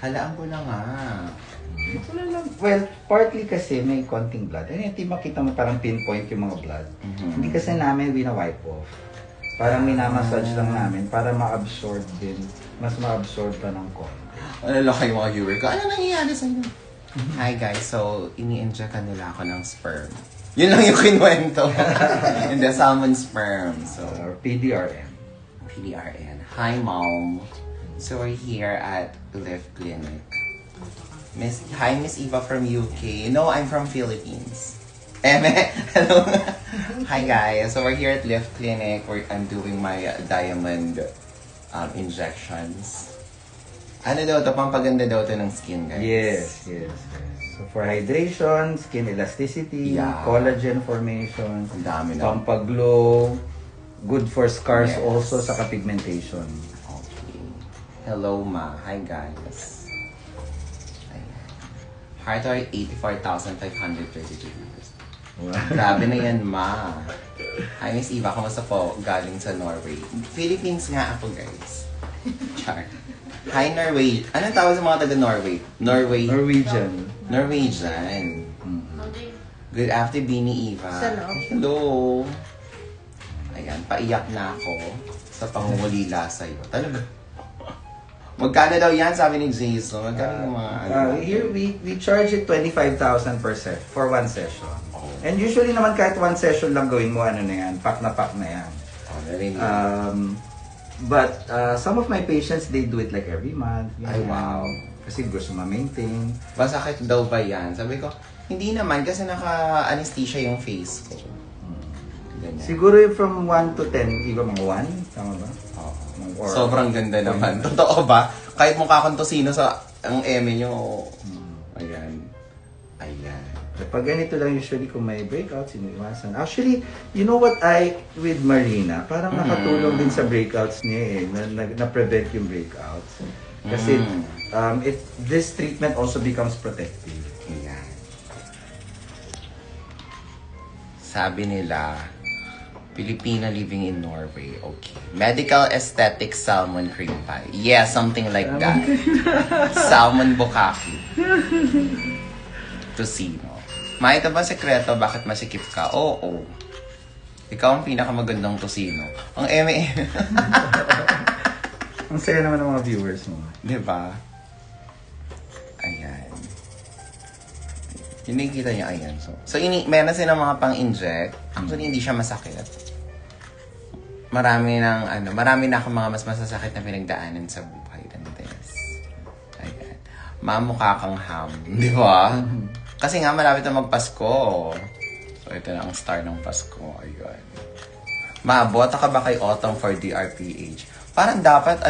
Halaan ko na nga. Wala lang. Well, partly kasi may konting blood. Hindi makita mo parang pinpoint yung mga blood. Hindi kasi namin wina-wipe off. Parang minamassage lang namin para ma-absorb din. Mas ma-absorb pa ng konti. Ano lang kayo mga viewer ko? Ano nangyayari sa inyo? Hi guys, so ini-injectan nila ako ng sperm. Yun lang yung kinuwento. Hindi, salmon sperm. So, Or PDRM. PDRN. Hi mom. So we're here at Lift Clinic. Hi Miss Eva from UK. No, I'm from Philippines. Hello. Hi guys. So we're here at Lift Clinic where I'm doing my diamond injections. Ano daw to? Pampaganda daw to ng skin, guys. Yes. So for hydration, skin elasticity, Yeah. collagen formation, Ang dami na. pampaglow, good for scars Yes. also sa pigmentation. Okay. Hello, ma. Hi, guys. Ayan. Heart rate 84,532 views. Wow. Grabe na yan, ma. Hi, Miss Eva. Kamusta po? Galing sa Norway. Philippines nga ako, guys. Char. Hi, Norway. Anong tawag sa mga taga-Norway? Norwegian. Norwegian. Good afternoon, Bini Eva. Hello. Ayan, paiyak na ako sa pangungulila sa'yo. Talaga. Magkano daw yan, sabi ni Jason? Magkano yung mga Here we charge it 25,000 per set for one session. Oh. And usually naman kahit one session lang gawin mo, ano na yan, pack na yan. Oh, narinig. But some of my patients, they do it like every month. Ay, wow. Kasi gusto ma-maintain. Masakit daw ba yan? Sabi ko, hindi naman kasi naka-anesthesia yung face ko. Ganyan. Siguro yung from 1 to 10, iba mga 1? Tama ba? Oo. Or- Sobrang ganda naman. Totoo ba? Kahit mukha kong tosino sa ang eme nyo. Ayan. Ayan. Pag ganito lang usually kung may breakouts, iniiwasan. Actually, you know what with Marina, parang nakatulong din sa breakouts niya na-prevent yung breakouts. Kasi this treatment also becomes protective. Ayan. Sabi nila, Filipina living in Norway. Okay. Medical aesthetic salmon cream pie. Yeah, something like that. Salmon bukkake. Tosino. May ito ba sekreto bakit masikip ka? Oo. Ikaw ang pinakamagandang tosino. Ang eme. Ang saya naman ng mga viewers mo. Diba? Ayan. Yung nakikita niyo, ayan. So meron silang mga pang-inject. Actually, hindi siya masakit. Marami na akong mga mas masasakit na pinagdaanan sa buhay than this. Ayan. Mamukha kang ham. Di ba? Kasi nga, malapit na magpasko. So, ito na ang star ng Pasko. Ayan. Ma, bota ka ba kay Autumn for DRPH? Parang dapat,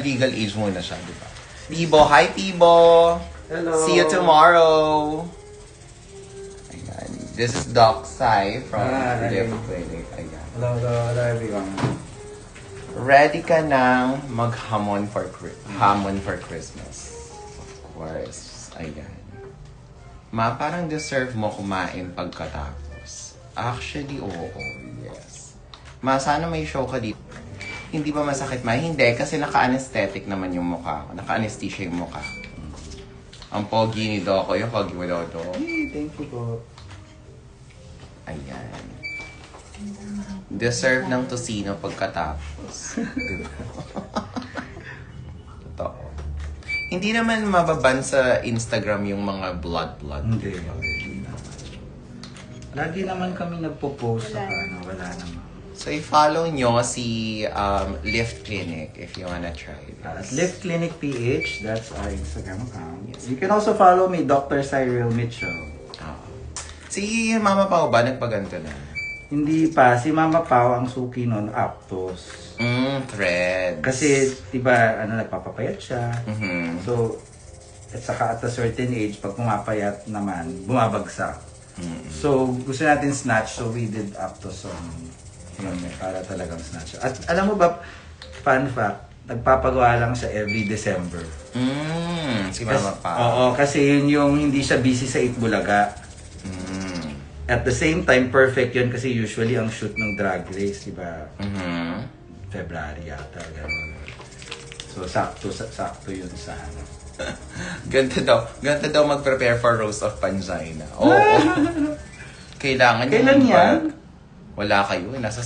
legal age muna siya, di ba? Pibo, hi Pibo! Hello! See you tomorrow! Ayan. This is Doc Sai from Hi. Live Clinic. Ayan. Hello everyone. Ready ka nang maghamon for Christmas. Of course. Ayan. Ma, parang deserve mo kumain pagkatapos. Actually, oo. Yes. Ma, sana may show ka dito. Hindi ba masakit, ma? Hindi, kasi naka-anesthetic naman yung mukha ko. Naka-anesthesia yung mukha ko. Ang pogi ni Doco, yung pogi mo, Dodo. Hey, thank you po. Ayan. Deserve ng tosino pagkatapos. Diba? Totoo. Hindi naman mababan sa Instagram yung mga blood. Hindi. Lagi naman kami nagpo-post sa wala naman. So, i-follow nyo si Lift Clinic if you wanna try At this. Lift Clinic PH, that's our Instagram account. You can also follow me, Dr. Cyril Mitchell. Si Mama Pao ba nagpaganto na? Hindi pa, si Mama Pao ang suki nun, Aptos. Threads. Kasi, diba, nagpapapayat siya. So, at saka at a certain age, pag pumapayat naman, bumabagsak. So, gusto natin snatch, so we did Aptos on yun, para talagang snatch. At alam mo ba, fun fact, nagpapagawa lang siya every December. Si Mama Pao. Oo, kasi yun yung hindi siya busy sa Itbulaga. At the same time, perfect yun kasi usually ang shoot ng Drag Race, di ba? February yata. Ganun. So, sakto yun sa Ganito daw mag-prepare for Rose of Pangina. Oo. Kailangan Kailan yung yan? Wala kayo. Nasa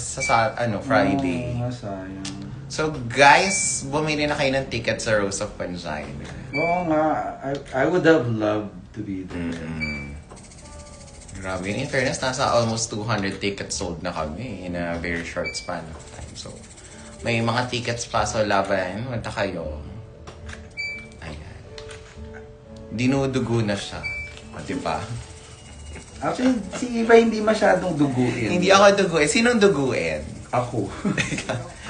Friday. Sayang. So guys, bumili na kayo ng ticket sa Rose of Pangina. Oo nga. I would have loved to be there. Grabe. In fairness, nasa almost 200 tickets sold na kami in a very short span of time. So, may mga tickets pa. So, laban. Punta kayo. Ayan. Dinudugo na siya. O, diba? Actually, si Iba hindi masyadong duguin. Hindi ako duguin. Sinong duguin? Ako.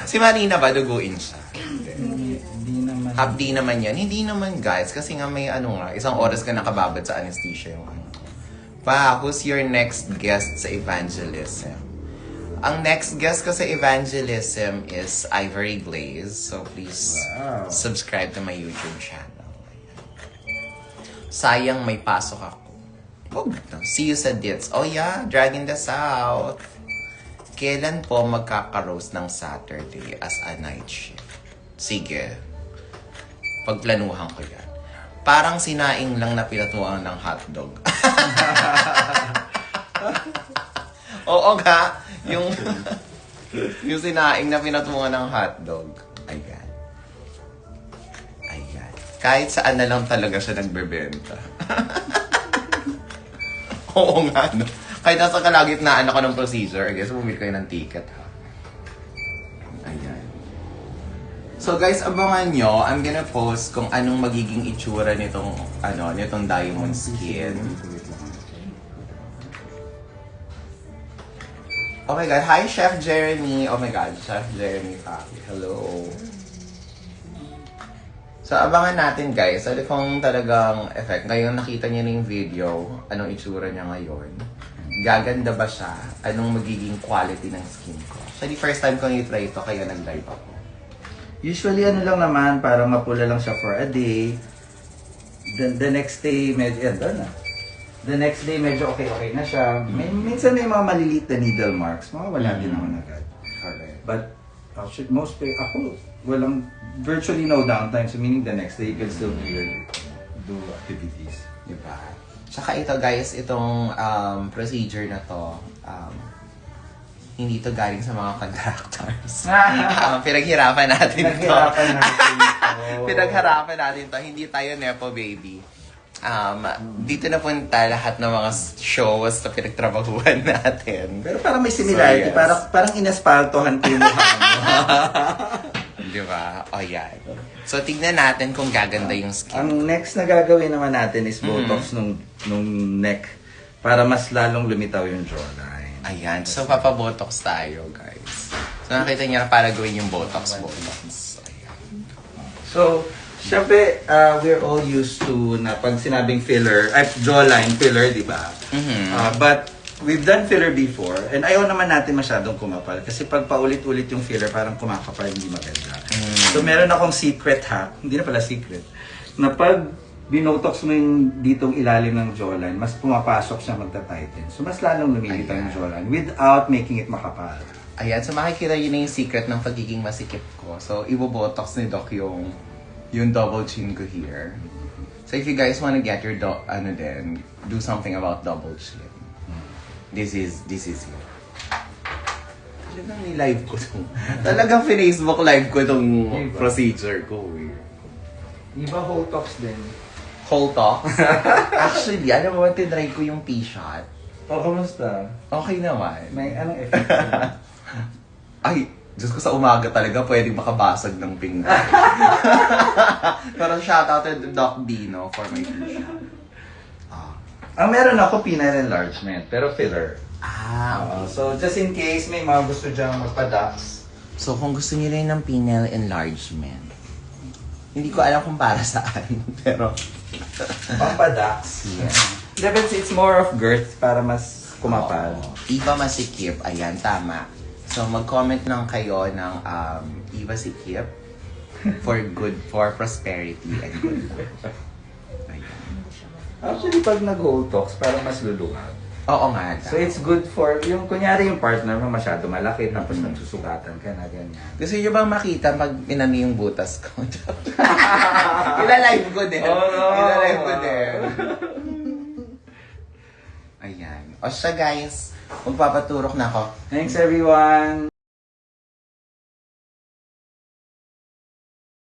Si Marina ba duguin siya? Hindi naman. Hapdi naman yan. Hindi naman guys. Kasi nga may isang oras ka nakababad sa anesthesia yung who's your next guest sa evangelism? Ang next guest ko sa evangelism is Ivory Glaze. So please subscribe to my YouTube channel. Sayang may pasok ako. See you sa Dits. Oh yeah, Dragging the South. Kailan po magkaka-roast ng Saturday as a night shift? Sige. Pagplanuhan ko yan. Parang sinaing lang na pinatuan ng hotdog. Oo nga. Yung sinaing na pinatuan ng hotdog. Ayan. Ayan. Kahit saan na lang talaga siya nagbebenta. Oo nga, no? Kahit nasa kalagitnaan ako ng procedure, I guess bumili kayo ng ticket, ha? Ayan. So guys, abangan nyo. I'm gonna post kung anong magiging itsura nitong diamond skin. Oh my God. Hi, Chef Jeremy. Oh my God, Chef Jeremy Papi. Hello. So, abangan natin guys. Ano kung talagang effect. Ngayon, nakita niyo na yung video. Anong itsura niya ngayon. Gaganda ba siya? Anong magiging quality ng skin ko? Actually, first time ko i-try ito, kaya nag-live ako. Usually ano lang naman, parang mapula lang siya for a day. The next day, medyo, na. The next day, medyo okay na siya. Minsan may mga maliliit na needle marks. Wala din naman agad. Correct. But, actually, ako, walang, virtually no downtime. So, meaning the next day, you can still do activities. Diba? Tsaka ito guys, itong procedure na to, hindi to galing sa mga contractors. Pinaghirapan natin to. Pinaghirapan natin to. Hindi tayo nepo baby. Dito na punta lahat ng mga shows na pinagtrabahuan natin. Pero parang may similarity. So, yes. Parang inaspaltohan ko yung mukha mo. Diba? O yan. So, tignan natin kung gaganda yung skin. Ang next na gagawin naman natin is Botox nung neck para mas lalong lumitaw yung jawline. Ayan. So, papabotox tayo, guys. So, nakita niyo na para gawin yung Botox. Ayan. So, syempre, we're all used to na pag sinabing filler, jawline filler, di ba? But, we've done filler before, and ayaw naman natin masyadong kumapal. Kasi pag paulit-ulit yung filler, parang kumakapal, hindi maganda. So, meron akong secret hack, hindi na pala secret, na pag binotox mo yung ditong ilalim ng jawline, mas pumapasok siya magta-tighten. So, mas lalong lumilitaw yung jawline without making it makapal. Ayan, so makikita yun na yung secret ng pagiging masikip ko. So, ibobotox ni Doc yung double chin ko here. So, if you guys wanna get your do something about double chin. This is it. Talagang ni-live ko to. Talagang Facebook live ko tong procedure ko. Iba whole tox din. Whole talks? Actually, alam mo ba, tinry ko yung P-shot. Kamusta? Okay naman. May anong effect? Ay, Diyos ko sa umaga talaga pwedeng makabasag ng pinggan. Pero shoutout to Doc Dino for my P-shot. Ang meron ako penile enlargement, pero filler. Okay. So, just in case may mga gusto dyan magpa-dax. So, kung gusto niyo rin ng penile enlargement, hindi ko alam kung para saan, pero... Pampa-dax. Yeah. It's more of girth para mas kumapal. Iba Masikip, ayan, tama. So, mag-comment lang kayo ng Iba Sikip for prosperity and good luck. Ayan. Actually, pag nag-whole talks, parang mas luluwag. Oo nga. So it's good for, yung kunyari yung partner mo masyado malaki, tapos nagsusugatan ka na ganyan. Gusto nyo bang makita pag pinani yung butas ko? Ila-live ko din. Oh, no. Ila-live ko din. Ayan. O siya guys, magpapaturok na ako. Thanks everyone!